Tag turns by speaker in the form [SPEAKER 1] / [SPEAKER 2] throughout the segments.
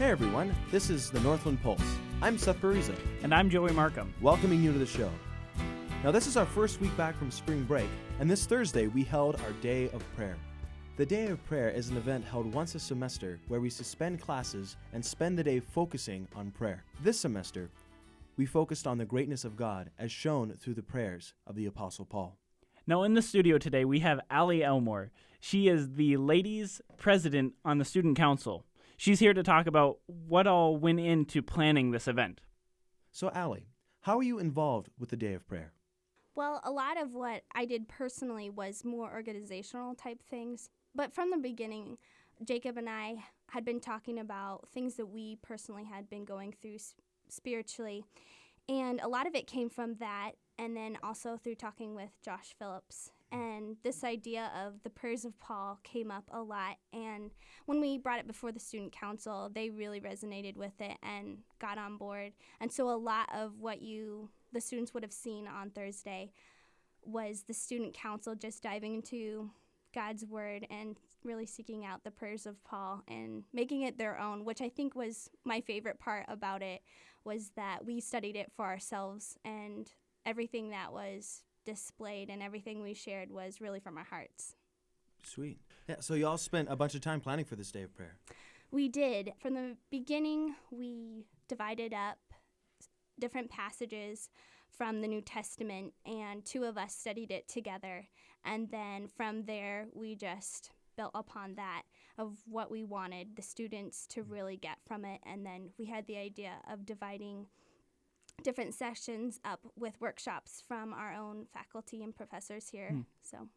[SPEAKER 1] Hey everyone, this is the Northland Pulse. I'm Seth Bariza.
[SPEAKER 2] And I'm Joey Markham.
[SPEAKER 1] Welcoming you to the show. Now this is our first week back from spring break, and this Thursday we held our Day of Prayer. The Day of Prayer is an event held once a semester where we suspend classes and spend the day focusing on prayer. This semester, we focused on the greatness of God as shown through the prayers of the Apostle Paul.
[SPEAKER 2] Now in the studio today we have Allie Elmore. She is the ladies' president on the student council. She's here to talk about what all went into planning this event.
[SPEAKER 1] So Allie, how are you involved with the Day of Prayer?
[SPEAKER 3] Well, a lot of what I did personally was more organizational type things. But from the beginning, Jacob and I had been talking about things that we personally had been going through spiritually. And a lot of it came from that, and then also through talking with Josh Phillips. And this idea of the prayers of Paul came up a lot. And when we brought it before the student council, they really resonated with it and got on board. And so a lot of what the students would have seen on Thursday was the student council just diving into God's word and really seeking out the prayers of Paul and making it their own, which I think was my favorite part about it, was that we studied it for ourselves, and everything that was displayed and everything we shared was really from our hearts.
[SPEAKER 1] Sweet. Yeah, so you all spent a bunch of time planning for this Day of Prayer.
[SPEAKER 3] We did. From the beginning, we divided up different passages from the New Testament, and two of us studied it together. And then from there, we just built upon that of what we wanted the students to really get from it. And then we had the idea of dividing different sessions up with workshops from our own faculty and professors here. So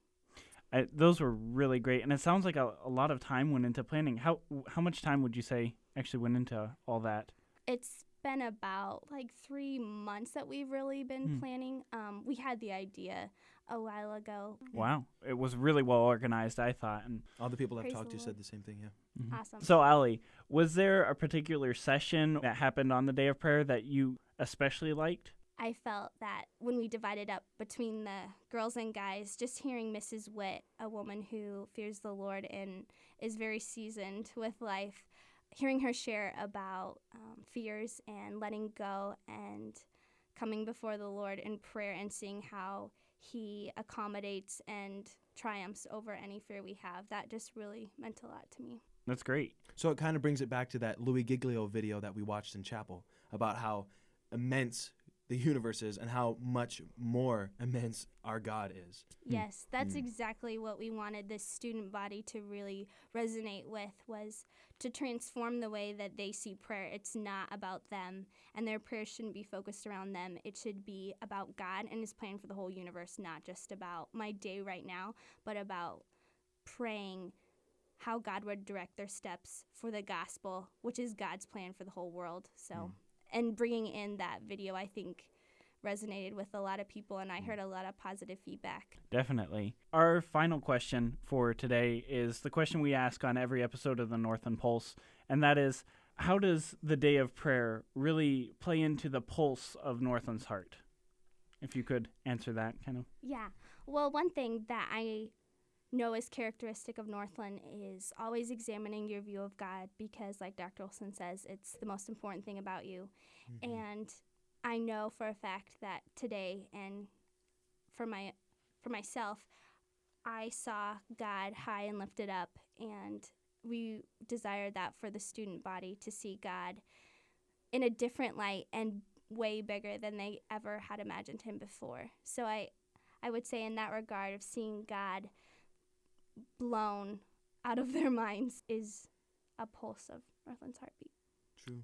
[SPEAKER 2] Those were really great, and it sounds like a lot of time went into planning. How much time would you say actually went into all that?
[SPEAKER 3] It's been about 3 months that we've really been planning. We had the idea a while ago.
[SPEAKER 2] Wow. It was really well organized, I thought. And
[SPEAKER 1] All the people I've
[SPEAKER 3] Praise
[SPEAKER 1] talked
[SPEAKER 3] the
[SPEAKER 1] to
[SPEAKER 3] Lord.
[SPEAKER 1] said the same thing, yeah.
[SPEAKER 2] mm-hmm.
[SPEAKER 3] Awesome.
[SPEAKER 2] So, Allie, was there a particular session that happened on the Day of Prayer that you especially liked?
[SPEAKER 3] I felt that when we divided up between the girls and guys, just hearing Mrs. Witt, a woman who fears the Lord and is very seasoned with life, hearing her share about fears and letting go and coming before the Lord in prayer and seeing how he accommodates and triumphs over any fear we have, that just really meant a lot to me.
[SPEAKER 2] That's great.
[SPEAKER 1] So it kind of brings it back to that Louis Giglio video that we watched in chapel about how immense the universe is and how much more immense our God is.
[SPEAKER 3] Yes, that's exactly what we wanted this student body to really resonate with, was to transform the way that they see prayer. It's not about them, and their prayers shouldn't be focused around them. It should be about God and his plan for the whole universe, not just about my day right now, but about praying how God would direct their steps for the gospel, which is God's plan for the whole world. So, and bringing in that video, I think, resonated with a lot of people, and I heard a lot of positive feedback.
[SPEAKER 2] Definitely. Our final question for today is the question we ask on every episode of the Northland Pulse, and that is, how does the Day of Prayer really play into the pulse of Northland's heart? If you could answer that, kind of.
[SPEAKER 3] Yeah. Well, one thing that I know is characteristic of Northland is always examining your view of God, because like Dr. Olson says, it's the most important thing about you. And I know for a fact that today, and for myself, I saw God high and lifted up, and we desire that for the student body, to see God in a different light and way bigger than they ever had imagined him before. So I would say in that regard of seeing God blown out of their minds is a pulse of Northland's heartbeat.
[SPEAKER 1] True.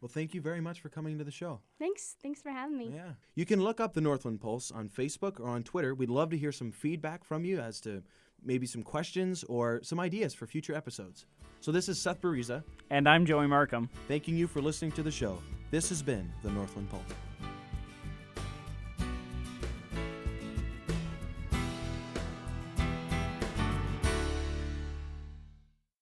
[SPEAKER 1] Well, thank you very much for coming to the show.
[SPEAKER 3] Thanks for having me.
[SPEAKER 1] Yeah. You can look up the Northland Pulse on Facebook or on Twitter. We'd love to hear some feedback from you as to maybe some questions or some ideas for future episodes. So this is Seth Bariza.
[SPEAKER 2] And I'm Joey Markham.
[SPEAKER 1] Thanking you for listening to the show. This has been the Northland Pulse.